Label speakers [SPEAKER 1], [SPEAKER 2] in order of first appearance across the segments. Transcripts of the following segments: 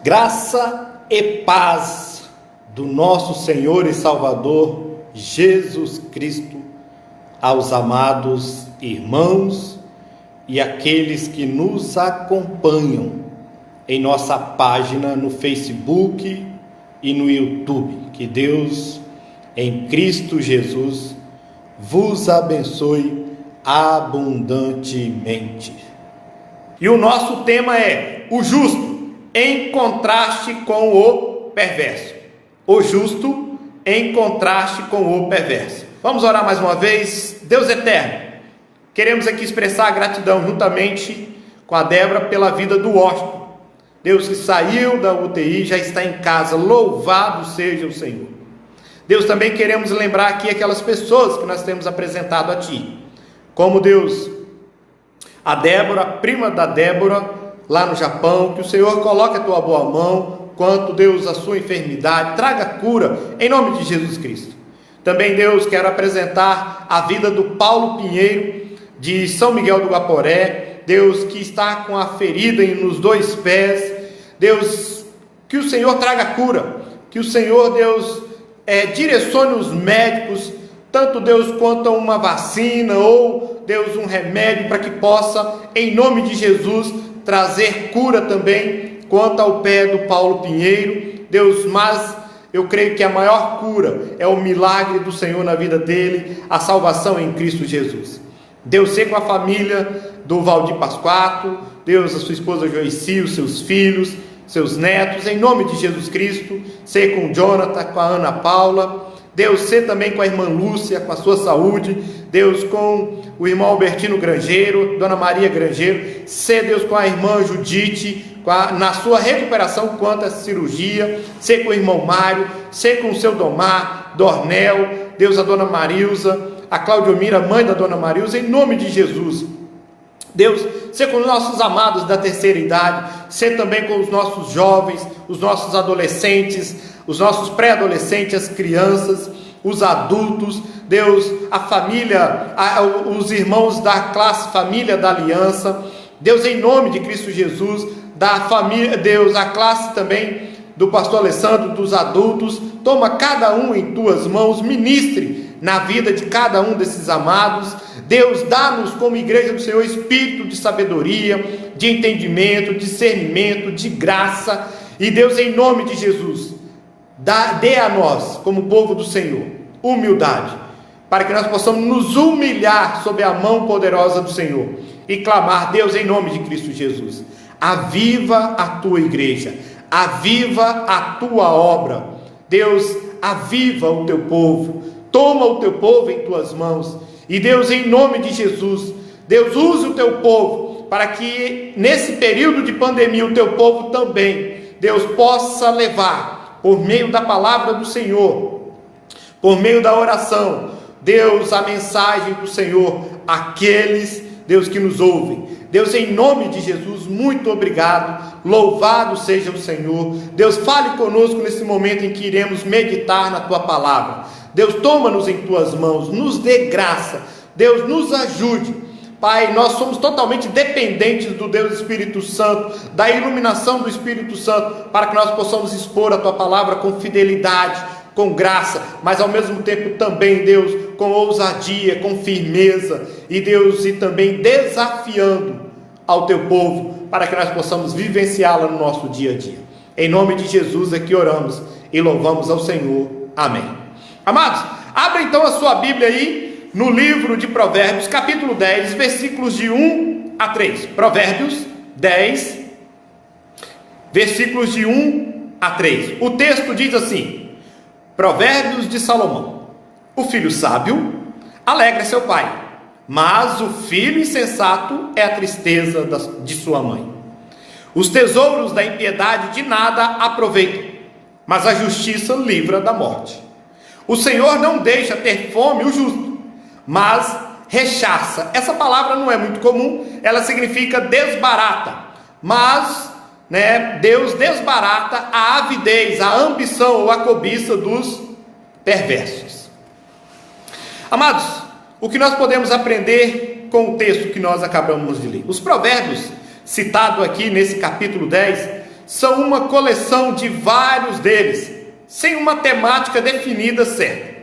[SPEAKER 1] Graça e paz do nosso Senhor e Salvador Jesus Cristo aos amados irmãos e aqueles que nos acompanham em nossa página no Facebook e no YouTube. Que Deus, em Cristo Jesus, vos abençoe abundantemente. E o nosso tema é o justo em contraste com o perverso. O justo em contraste com o perverso. Vamos orar mais uma vez. Deus eterno, queremos aqui expressar a gratidão juntamente com a Débora pela vida do Washington. Deus que saiu da UTI, já está em casa, louvado seja o Senhor. Deus, também queremos lembrar aqui aquelas pessoas que nós temos apresentado a Ti, como Deus, a Débora, a prima da Débora, lá no Japão, que o Senhor coloque a Tua boa mão, quanto Deus a sua enfermidade, traga cura, em nome de Jesus Cristo. Também Deus, quero apresentar a vida do Paulo Pinheiro, de São Miguel do Guaporé, Deus que está com a ferida nos 2 pés, Deus, que o Senhor traga cura, que o Senhor, Deus, direcione os médicos, tanto Deus quanto a uma vacina, ou Deus um remédio, para que possa, em nome de Jesus, trazer cura também, quanto ao pé do Paulo Pinheiro, Deus, mas eu creio que a maior cura é o milagre do Senhor na vida dele, a salvação em Cristo Jesus. Deus, seja com a família do Valdir Pasquato, Deus, a sua esposa Joici, os seus filhos, seus netos, em nome de Jesus Cristo, seja com o Jonathan, com a Ana Paula, Deus, seja também com a irmã Lúcia, com a sua saúde, Deus, com o irmão Albertino Grangeiro, Dona Maria Grangeiro, seja, Deus, com a irmã Judite, na sua recuperação quanto à cirurgia, seja com o irmão Mário, seja com o seu Domar, Dornel, Deus, a Dona Marilza, a Claudiomira, mãe da Dona Marilza, em nome de Jesus. Deus, seja com os nossos amados da terceira idade, seja também com os nossos jovens, os nossos adolescentes, os nossos pré-adolescentes, as crianças, os adultos, Deus, a família, os irmãos da classe Família da Aliança, Deus, em nome de Cristo Jesus, da família, Deus, a classe também do pastor Alessandro, dos adultos, toma cada um em tuas mãos, ministre na vida de cada um desses amados, Deus, dá-nos como igreja do Senhor espírito de sabedoria, de entendimento, discernimento, de graça, e Deus, em nome de Jesus, dê a nós, como povo do Senhor, humildade, para que nós possamos nos humilhar sob a mão poderosa do Senhor, e clamar, Deus, em nome de Cristo Jesus, aviva a tua igreja, aviva a tua obra, Deus, aviva o teu povo, toma o teu povo em tuas mãos, e Deus, em nome de Jesus, Deus, use o teu povo, para que nesse período de pandemia, o teu povo também, Deus, possa levar, por meio da palavra do Senhor, por meio da oração, Deus, a mensagem do Senhor, àqueles, Deus, que nos ouvem. Deus, em nome de Jesus, muito obrigado, louvado seja o Senhor. Deus, fale conosco nesse momento em que iremos meditar na tua palavra. Deus, toma-nos em tuas mãos, nos dê graça, Deus, nos ajude. Pai, nós somos totalmente dependentes do Deus Espírito Santo, da iluminação do Espírito Santo, para que nós possamos expor a tua palavra com fidelidade, com graça, mas ao mesmo tempo também, Deus, com ousadia, com firmeza, e Deus, e também desafiando ao teu povo, para que nós possamos vivenciá-la no nosso dia a dia. Em nome de Jesus é que oramos e louvamos ao Senhor. Amém. Amados, abra então a sua Bíblia aí, no livro de Provérbios, capítulo 10, versículos de 1 a 3. Provérbios 10, versículos de 1 a 3. O texto diz assim: Provérbios de Salomão. O filho sábio alegra seu pai, mas o filho insensato é a tristeza de sua mãe. Os tesouros da impiedade de nada aproveitam, mas a justiça livra da morte. O Senhor não deixa ter fome o justo, mas rechaça. Essa palavra não é muito comum, ela significa desbarata, mas Deus desbarata a avidez, a ambição ou a cobiça dos perversos. Amados, o que nós podemos aprender com o texto que nós acabamos de ler? Os provérbios citados aqui nesse capítulo 10 são uma coleção de vários deles, sem uma temática definida certa,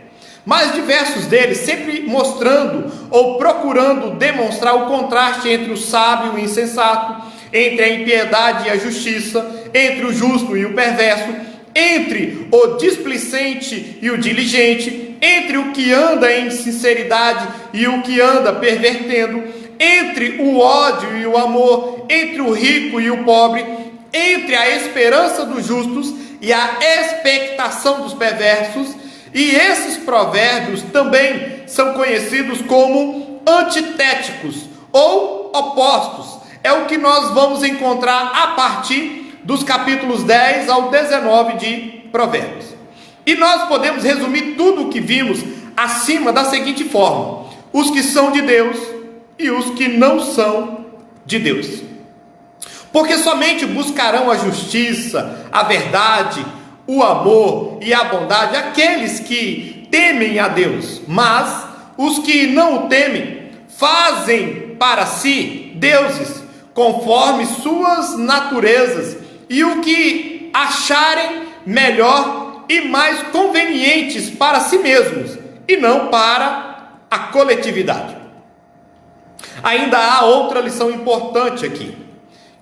[SPEAKER 1] mas diversos deles sempre mostrando ou procurando demonstrar o contraste entre o sábio e o insensato, entre a impiedade e a justiça, entre o justo e o perverso, entre o displicente e o diligente, entre o que anda em sinceridade e o que anda pervertendo, entre o ódio e o amor, entre o rico e o pobre, entre a esperança dos justos e a expectação dos perversos. E esses provérbios também são conhecidos como antitéticos ou opostos. É o que nós vamos encontrar a partir dos capítulos 10 ao 19 de Provérbios. E nós podemos resumir tudo o que vimos acima da seguinte forma: os que são de Deus e os que não são de Deus. Porque somente buscarão a justiça, a verdade, o amor e a bondade aqueles que temem a Deus, mas os que não o temem fazem para si deuses conforme suas naturezas e o que acharem melhor e mais convenientes para si mesmos e não para a coletividade. Ainda há outra lição importante aqui,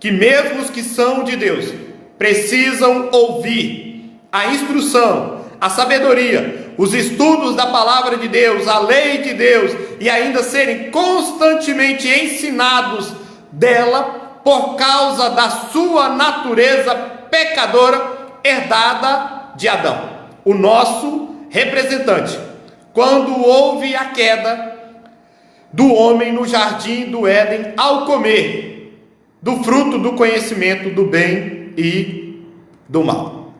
[SPEAKER 1] que mesmo os que são de Deus precisam ouvir a instrução, a sabedoria, os estudos da palavra de Deus, a lei de Deus, e ainda serem constantemente ensinados dela por causa da sua natureza pecadora herdada de Adão, o nosso representante, quando houve a queda do homem no jardim do Éden ao comer do fruto do conhecimento do bem e do mal.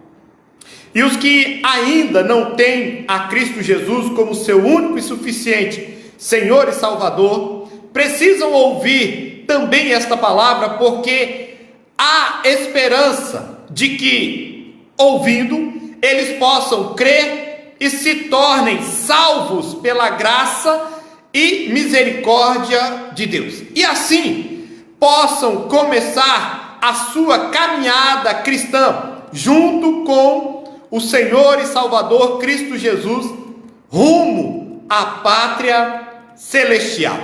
[SPEAKER 1] E os que ainda não têm a Cristo Jesus como seu único e suficiente Senhor e Salvador, precisam ouvir também esta palavra, porque há esperança de que, ouvindo, eles possam crer e se tornem salvos pela graça e misericórdia de Deus. E assim, possam começar a sua caminhada cristã, junto com o Senhor e Salvador Cristo Jesus, rumo à pátria celestial.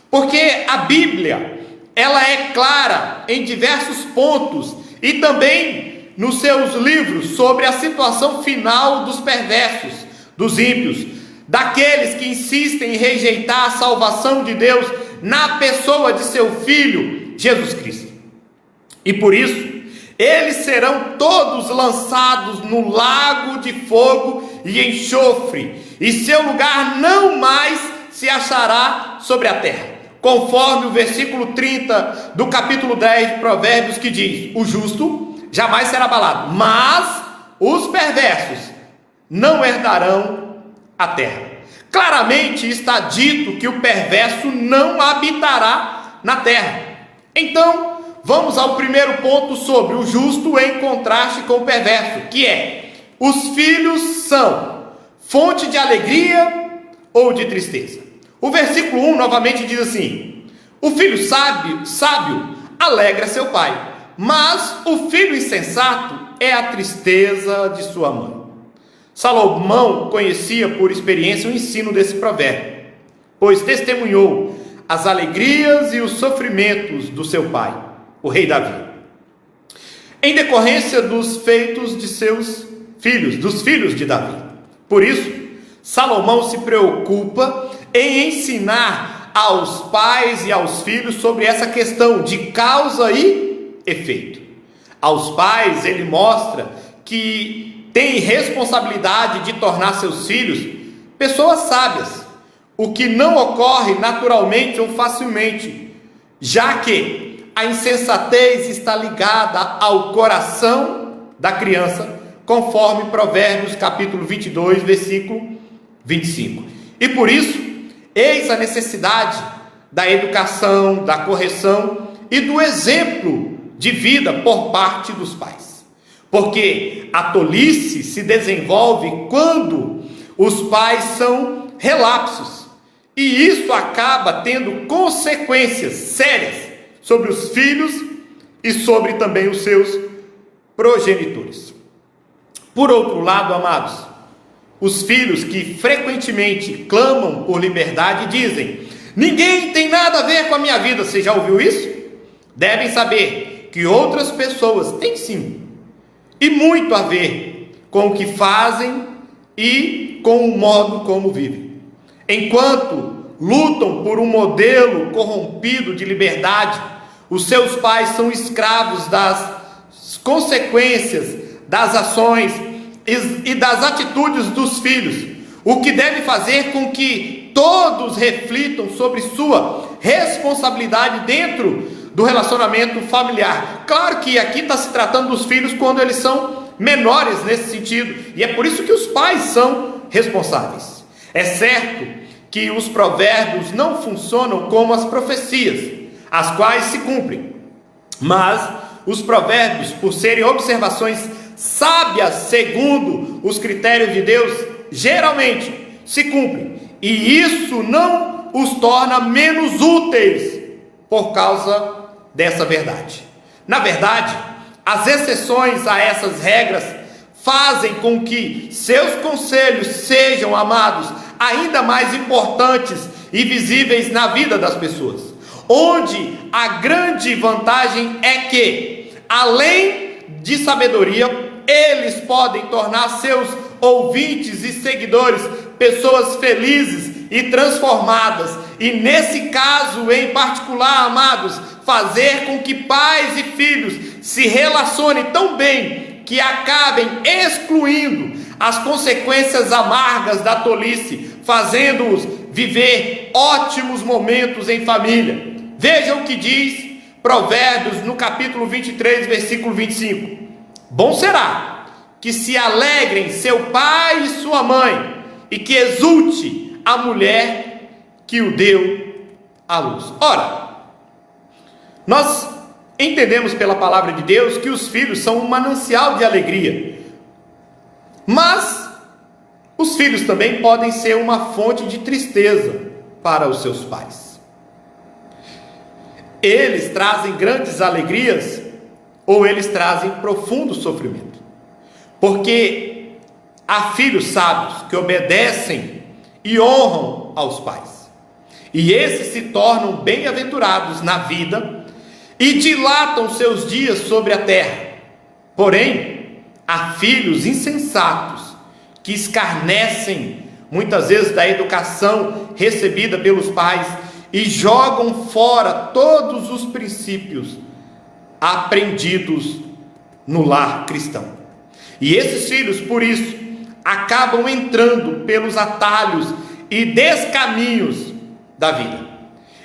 [SPEAKER 1] Porque a Bíblia, ela é clara em diversos pontos e também nos seus livros sobre a situação final dos perversos, dos ímpios, daqueles que insistem em rejeitar a salvação de Deus na pessoa de seu Filho, Jesus Cristo. E por isso, eles serão todos lançados no lago de fogo e enxofre, e seu lugar não mais se achará sobre a terra, conforme o versículo 30 do capítulo 10 de Provérbios, que diz: o justo jamais será abalado, mas os perversos não herdarão a terra. Claramente está dito que o perverso não habitará na terra. Então, vamos ao primeiro ponto sobre o justo em contraste com o perverso, que é: os filhos são fonte de alegria ou de tristeza. O versículo 1 novamente diz assim: o filho sábio alegra seu pai, mas o filho insensato é a tristeza de sua mãe. Salomão conhecia por experiência o ensino desse provérbio, pois testemunhou as alegrias e os sofrimentos do seu pai, o rei Davi, em decorrência dos feitos de seus filhos, dos filhos de Davi. Por isso, Salomão se preocupa em ensinar aos pais e aos filhos sobre essa questão de causa e efeito. Aos pais, ele mostra que tem responsabilidade de tornar seus filhos pessoas sábias, o que não ocorre naturalmente ou facilmente, já que a insensatez está ligada ao coração da criança, conforme Provérbios capítulo 22, versículo 25. E por isso, eis a necessidade da educação, da correção e do exemplo de vida por parte dos pais. Porque a tolice se desenvolve quando os pais são relapsos, e isso acaba tendo consequências sérias sobre os filhos e sobre também os seus progenitores. Por outro lado, amados, os filhos que frequentemente clamam por liberdade dizem: ninguém tem nada a ver com a minha vida. Você já ouviu isso? Devem saber que outras pessoas têm sim, e muito a ver com o que fazem e com o modo como vivem. Enquanto lutam por um modelo corrompido de liberdade, os seus pais são escravos das consequências das ações e das atitudes dos filhos, o que deve fazer com que todos reflitam sobre sua responsabilidade dentro do relacionamento familiar. Claro que aqui está se tratando dos filhos quando eles são menores nesse sentido, e é por isso que os pais são responsáveis. É certo que os provérbios não funcionam como as profecias, as quais se cumprem, mas os provérbios, por serem observações sábias segundo os critérios de Deus, geralmente se cumprem, e isso não os torna menos úteis por causa dessa verdade. Na verdade, as exceções a essas regras fazem com que seus conselhos sejam, amados, ainda mais importantes e visíveis na vida das pessoas, onde a grande vantagem é que, além de sabedoria, eles podem tornar seus ouvintes e seguidores pessoas felizes e transformadas, e nesse caso em particular, amados, fazer com que pais e filhos se relacionem tão bem que acabem excluindo as consequências amargas da tolice, fazendo-os viver ótimos momentos em família. Veja o que diz Provérbios no capítulo 23, versículo 25. Bom será que se alegrem seu pai e sua mãe, e que exulte a mulher que o deu à luz. Ora, nós entendemos pela palavra de Deus que os filhos são um manancial de alegria, mas os filhos também podem ser uma fonte de tristeza para os seus pais. Eles trazem grandes alegrias ou eles trazem profundo sofrimento, porque há filhos sábios que obedecem e honram aos pais, e esses se tornam bem-aventurados na vida e dilatam seus dias sobre a terra. Porém, há filhos insensatos que escarnecem muitas vezes da educação recebida pelos pais e jogam fora todos os princípios aprendidos no lar cristão. E esses filhos, por isso, acabam entrando pelos atalhos e descaminhos da vida,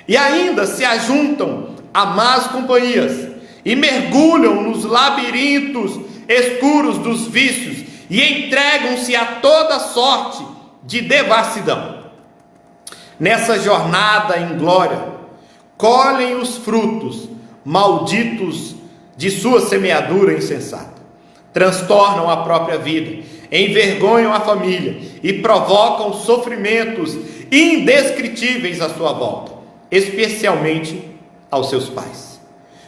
[SPEAKER 1] e ainda se ajuntam a más companhias e mergulham nos labirintos escuros dos vícios e entregam-se a toda sorte de devassidão. Nessa jornada em glória, colhem os frutos malditos de sua semeadura insensata, transtornam a própria vida, envergonham a família e provocam sofrimentos indescritíveis à sua volta, especialmente aos seus pais.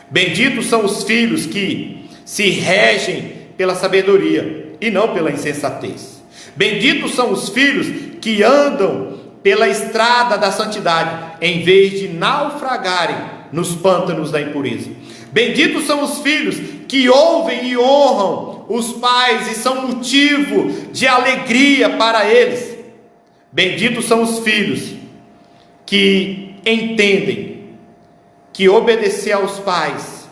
[SPEAKER 1] Benditos são os filhos que se regem pela sabedoria e não pela insensatez. Benditos são os filhos que andam pela estrada da santidade, em vez de naufragarem nos pântanos da impureza. Benditos são os filhos que ouvem e honram os pais e são motivo de alegria para eles. Benditos são os filhos que entendem que obedecer aos pais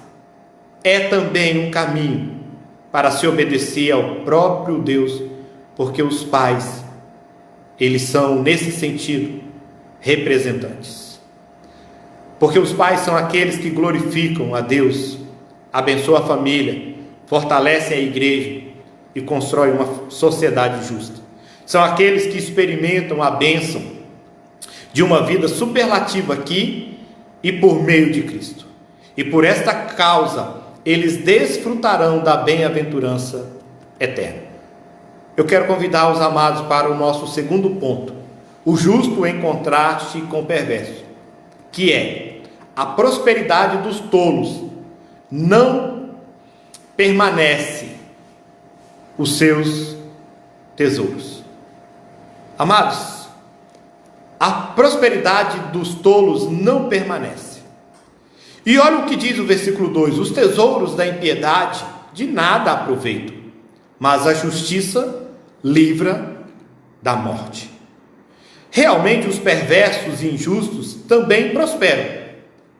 [SPEAKER 1] é também um caminho para se obedecer ao próprio Deus, porque os pais, eles são, nesse sentido, representantes. Porque os pais são aqueles que glorificam a Deus, abençoam a família, fortalecem a igreja e constroem uma sociedade justa. São aqueles que experimentam a bênção de uma vida superlativa aqui e por meio de Cristo. E por esta causa, eles desfrutarão da bem-aventurança eterna. Eu quero convidar os amados para o nosso segundo ponto, o justo em contraste com o perverso, que é a prosperidade dos tolos não permanece os seus tesouros. Amados, a prosperidade dos tolos não permanece. E olha o que diz o versículo 2: os tesouros da impiedade de nada aproveitam, mas a justiça livra da morte. Realmente os perversos e injustos também prosperam.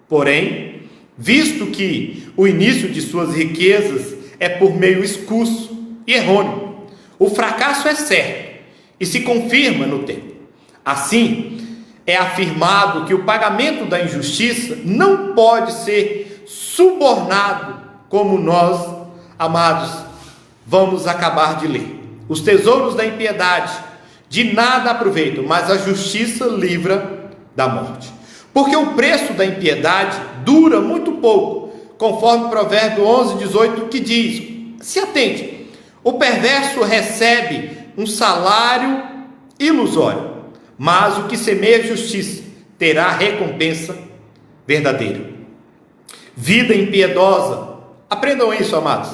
[SPEAKER 1] Porém, visto que o início de suas riquezas é por meio escuso e errôneo, o fracasso é certo e se confirma no tempo. Assim, é afirmado que o pagamento da injustiça não pode ser subornado, como nós, amados, vamos acabar de ler. Os tesouros da impiedade de nada aproveitam, mas a justiça livra da morte. Porque o preço da impiedade dura muito pouco, conforme Provérbio 11:18, que diz: se atente, o perverso recebe um salário ilusório, mas o que semeia justiça terá recompensa verdadeira. Vida impiedosa, aprendam isso, amados,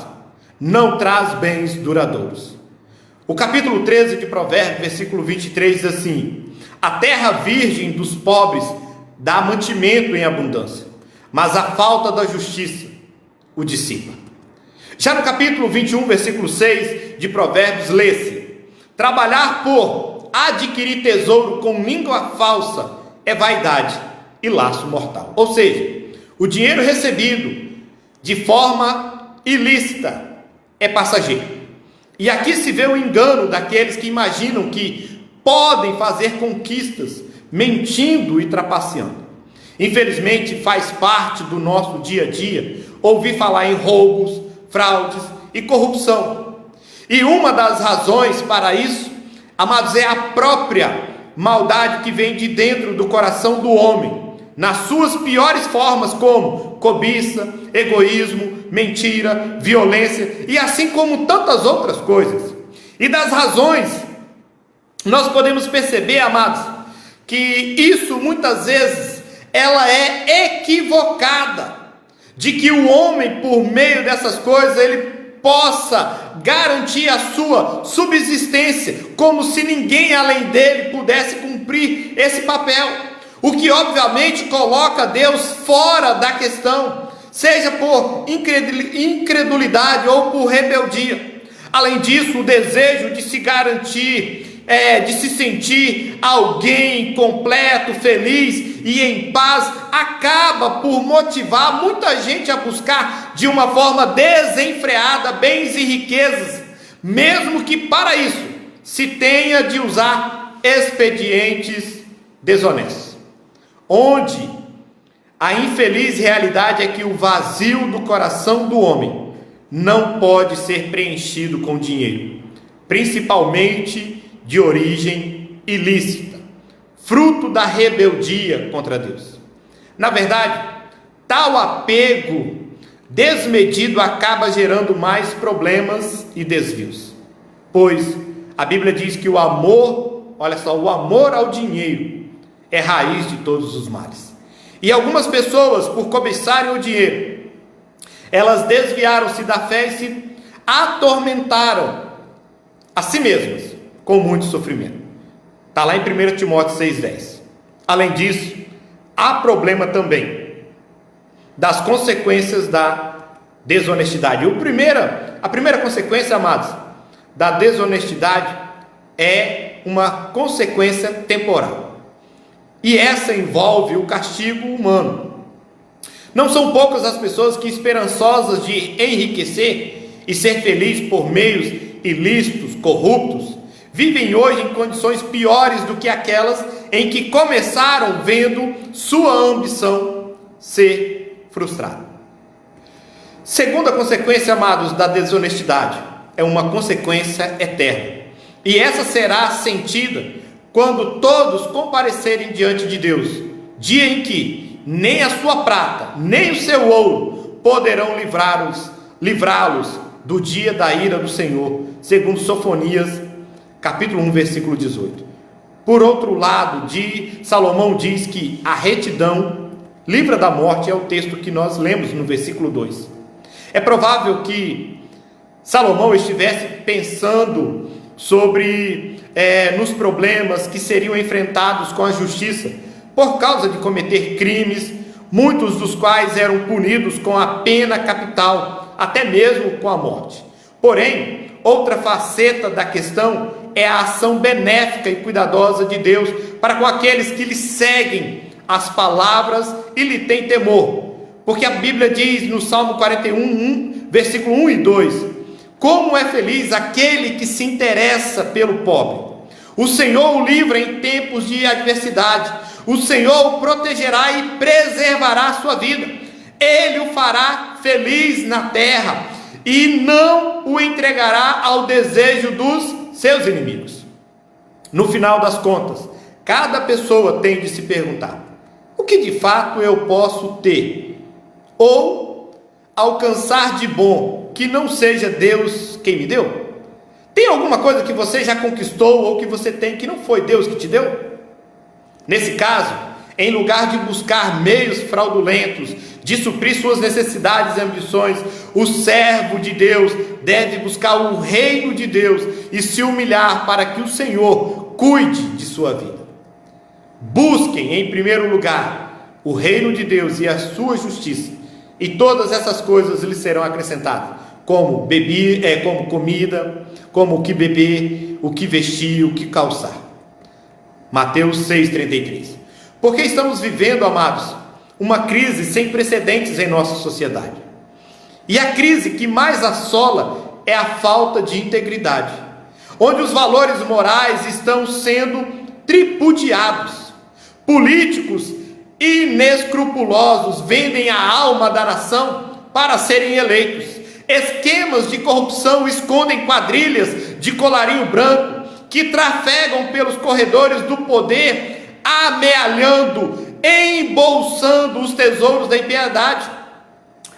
[SPEAKER 1] não traz bens duradouros. O capítulo 13 de Provérbios, versículo 23, diz assim: a terra virgem dos pobres dá mantimento em abundância, mas a falta da justiça o dissipa. Já no capítulo 21, versículo 6 de Provérbios, lê-se: trabalhar por adquirir tesouro com língua falsa é vaidade e laço mortal. Ou seja, o dinheiro recebido de forma ilícita é passageiro. E aqui se vê o engano daqueles que imaginam que podem fazer conquistas mentindo e trapaceando. Infelizmente faz parte do nosso dia a dia ouvir falar em roubos, fraudes e corrupção. E uma das razões para isso, amados, é a própria maldade que vem de dentro do coração do homem, nas suas piores formas, como cobiça, egoísmo, mentira, violência e assim como tantas outras coisas. E das razões, nós podemos perceber, amados, que isso muitas vezes ela é equivocada, de que o homem, por meio dessas coisas, ele possa garantir a sua subsistência, como se ninguém além dele pudesse cumprir esse papel, o que obviamente coloca Deus fora da questão, seja por incredulidade ou por rebeldia. Além disso, o desejo de se garantir, de se sentir alguém completo, feliz e em paz, acaba por motivar muita gente a buscar de uma forma desenfreada bens e riquezas, mesmo que para isso se tenha de usar expedientes desonestos, onde a infeliz realidade é que o vazio do coração do homem não pode ser preenchido com dinheiro, principalmente de origem ilícita, fruto da rebeldia contra Deus. Na verdade, tal apego desmedido acaba gerando mais problemas e desvios, pois a Bíblia diz que o amor, olha só, o amor ao dinheiro é raiz de todos os males. E algumas pessoas, por cobiçarem o dinheiro, elas desviaram-se da fé e se atormentaram a si mesmas com muito sofrimento. Está lá em 1 Timóteo 6,10. Além disso, há problema também das consequências da desonestidade. A primeira consequência, amados, da desonestidade é uma consequência temporal. E essa envolve o castigo humano. Não são poucas as pessoas que, esperançosas de enriquecer e ser felizes por meios ilícitos, corruptos, vivem hoje em condições piores do que aquelas em que começaram vendo sua ambição ser frustrada. Segunda consequência, amados, da desonestidade é uma consequência eterna. E essa será sentida quando todos comparecerem diante de Deus, dia em que nem a sua prata, nem o seu ouro poderão livrá-los do dia da ira do Senhor, segundo Sofonias, capítulo 1, versículo 18. Por outro lado, Salomão diz que a retidão livra da morte, é o texto que nós lemos no versículo 2. É provável que Salomão estivesse pensando sobre nos problemas que seriam enfrentados com a justiça por causa de cometer crimes, muitos dos quais eram punidos com a pena capital, até mesmo com a morte. Porém, outra faceta da questão é a ação benéfica e cuidadosa de Deus para com aqueles que lhe seguem as palavras e lhe têm temor. Porque a Bíblia diz no Salmo 41, versículo 1 e 2: como é feliz aquele que se interessa pelo pobre. O Senhor o livra em tempos de adversidade. O Senhor o protegerá e preservará a sua vida. Ele o fará feliz na terra e não o entregará ao desejo dos seus inimigos. No final das contas, cada pessoa tem de se perguntar: o que de fato eu posso ter ou alcançar de bom que não seja Deus quem me deu? Tem alguma coisa que você já conquistou ou que você tem que não foi Deus que te deu? Nesse caso, em lugar de buscar meios fraudulentos de suprir suas necessidades e ambições, o servo de Deus deve buscar o reino de Deus e se humilhar para que o Senhor cuide de sua vida. Busquem em primeiro lugar o reino de Deus e a sua justiça, e todas essas coisas lhes serão acrescentadas, como como comida, como o que beber, o que vestir, o que calçar. Mateus 6,33. Porque estamos vivendo, amados, uma crise sem precedentes em nossa sociedade. E a crise que mais assola é a falta de integridade, onde os valores morais estão sendo tripudiados. Políticos inescrupulosos vendem a alma da nação para serem eleitos. Esquemas de corrupção escondem quadrilhas de colarinho branco que trafegam pelos corredores do poder, amealhando, embolsando os tesouros da impiedade.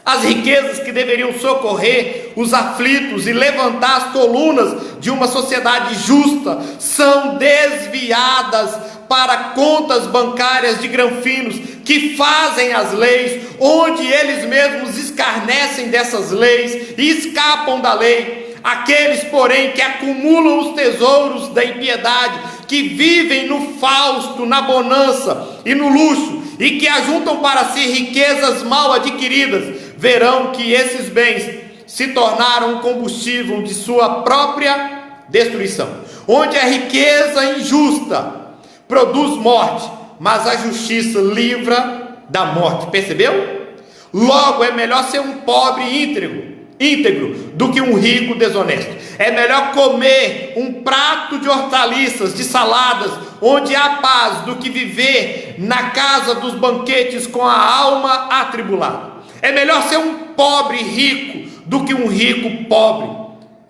[SPEAKER 1] As riquezas que deveriam socorrer os aflitos e levantar as colunas de uma sociedade justa são desviadas para contas bancárias de granfinos que fazem as leis, onde eles mesmos escarnecem dessas leis e escapam da lei. Aqueles, porém, que acumulam os tesouros da impiedade, que vivem no fausto, na bonança e no luxo, e que ajuntam para si riquezas mal adquiridas, verão que esses bens se tornaram um combustível de sua própria destruição. Onde a riqueza injusta produz morte, mas a justiça livra da morte. Percebeu? Logo, é melhor ser um pobre íntegro do que um rico desonesto. É melhor comer um prato de hortaliças, de saladas, onde há paz, do que viver na casa dos banquetes com a alma atribulada. É melhor ser um pobre rico do que um rico pobre.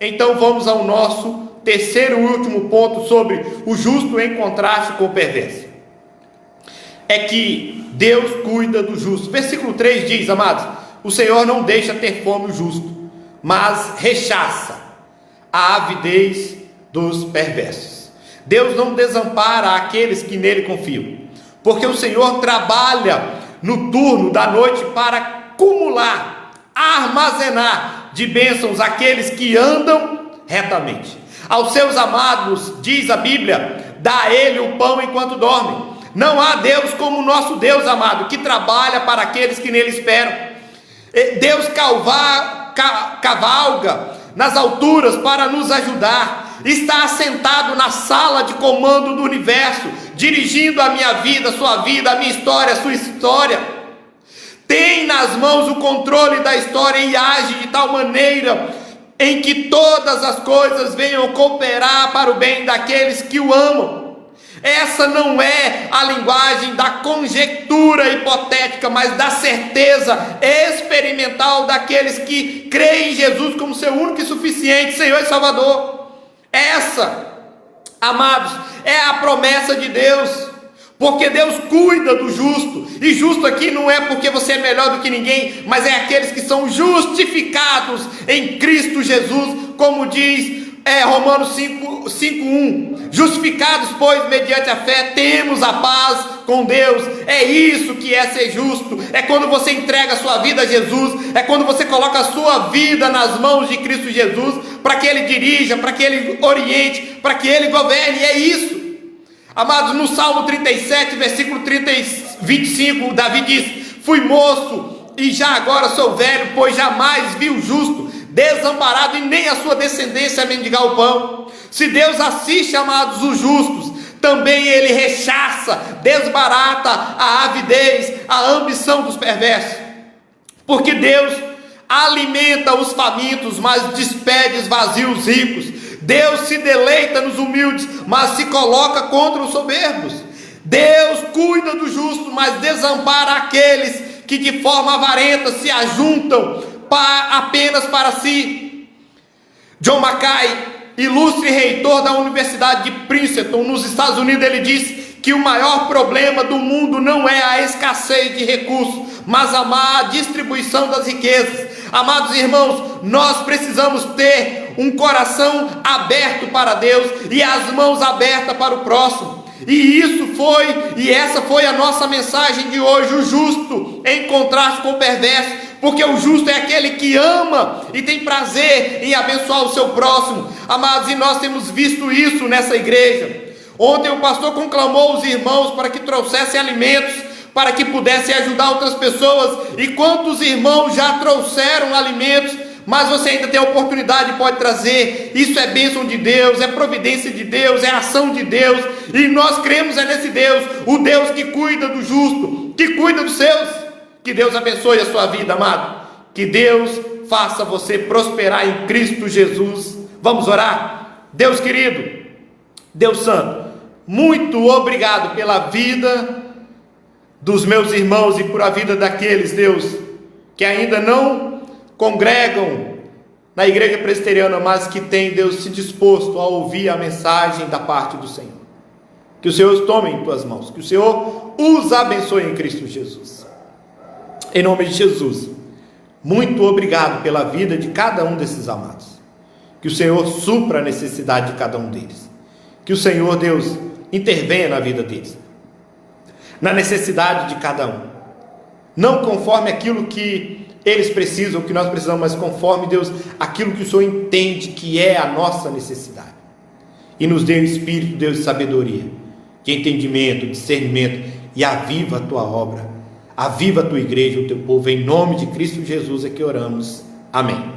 [SPEAKER 1] Então vamos ao nosso terceiro e último ponto sobre o justo em contraste com o perverso. É que Deus cuida do justo. Versículo 3 diz, amados: o Senhor não deixa ter fome o justo, mas rechaça a avidez dos perversos. Deus não desampara aqueles que nele confiam, porque o Senhor trabalha no turno da noite para acumular, armazenar de bênçãos aqueles que andam retamente. Aos seus amados, diz a Bíblia, dá a ele o pão enquanto dormem. Não há Deus como o nosso Deus, amado, que trabalha para aqueles que nele esperam. Deus cavalga nas alturas para nos ajudar. Está assentado na sala de comando do universo, dirigindo a minha vida, a sua vida, a minha história, a sua história. Tem nas mãos o controle da história e age de tal maneira em que todas as coisas venham cooperar para o bem daqueles que o amam. Essa não é a linguagem da conjectura hipotética, mas da certeza experimental daqueles que creem em Jesus como seu único e suficiente Senhor e Salvador. Essa, amados, é a promessa de Deus, porque Deus cuida do justo, e justo aqui não é porque você é melhor do que ninguém, mas é aqueles que são justificados em Cristo Jesus, como diz Romanos 5:1. Justificados, pois, mediante a fé, temos a paz com Deus. É isso que é ser justo. É quando você entrega a sua vida a Jesus. É quando você coloca a sua vida nas mãos de Cristo Jesus, para que Ele dirija, para que Ele oriente, para que Ele governe. É isso. Amados, no Salmo 37, versículo 25, Davi diz: fui moço e já agora sou velho, pois jamais vi o justo desamparado e nem a sua descendência mendigar o pão. Se Deus assiste, amados, os justos, também Ele rechaça, desbarata a avidez, a ambição dos perversos. Porque Deus alimenta os famintos, mas despede os vazios ricos. Deus se deleita nos humildes, mas se coloca contra os soberbos. Deus cuida do justo, mas desampara aqueles que de forma avarenta se ajuntam apenas para si. John Mackay, ilustre reitor da Universidade de Princeton, nos Estados Unidos, ele diz que o maior problema do mundo não é a escassez de recursos, mas a má distribuição das riquezas. Amados irmãos, nós precisamos ter um coração aberto para Deus e as mãos abertas para o próximo. E essa foi a nossa mensagem de hoje: o justo em contraste com o perverso. Porque o justo é aquele que ama e tem prazer em abençoar o seu próximo. Amados, e nós temos visto isso nessa igreja. Ontem o pastor conclamou os irmãos para que trouxessem alimentos, para que pudessem ajudar outras pessoas. E quantos irmãos já trouxeram alimentos, mas você ainda tem a oportunidade, pode trazer. Isso é bênção de Deus, é providência de Deus, é ação de Deus. E nós cremos nesse Deus, o Deus que cuida do justo, que cuida dos seus. Que Deus abençoe a sua vida, amado. Que Deus faça você prosperar em Cristo Jesus. Vamos orar? Deus querido, Deus santo, muito obrigado pela vida dos meus irmãos e por a vida daqueles, Deus, que ainda não congregam na igreja presbiteriana, mas que tem, Deus, se disposto a ouvir a mensagem da parte do Senhor. Que o Senhor os tome em tuas mãos, que o Senhor os abençoe em Cristo Jesus. Em nome de Jesus, muito obrigado pela vida de cada um desses amados. Que o Senhor supra a necessidade de cada um deles. Que o Senhor, Deus, intervenha na vida deles, na necessidade de cada um. Não conforme aquilo que eles precisam, que nós precisamos, mas conforme, Deus, aquilo que o Senhor entende que é a nossa necessidade. E nos dê o espírito, Deus, de sabedoria, de entendimento, de discernimento, e aviva a tua obra. Aviva a tua igreja, o teu povo, em nome de Cristo Jesus é que oramos, amém.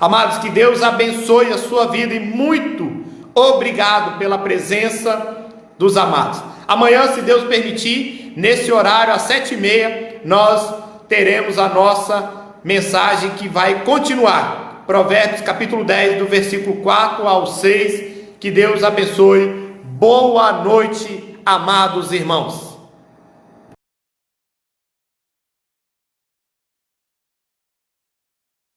[SPEAKER 1] Amados, que Deus abençoe a sua vida e muito obrigado pela presença dos amados. Amanhã, se Deus permitir, nesse horário, às 7h30, nós teremos a nossa mensagem que vai continuar, Provérbios capítulo 10, do versículo 4 ao 6, que Deus abençoe, boa noite, amados irmãos.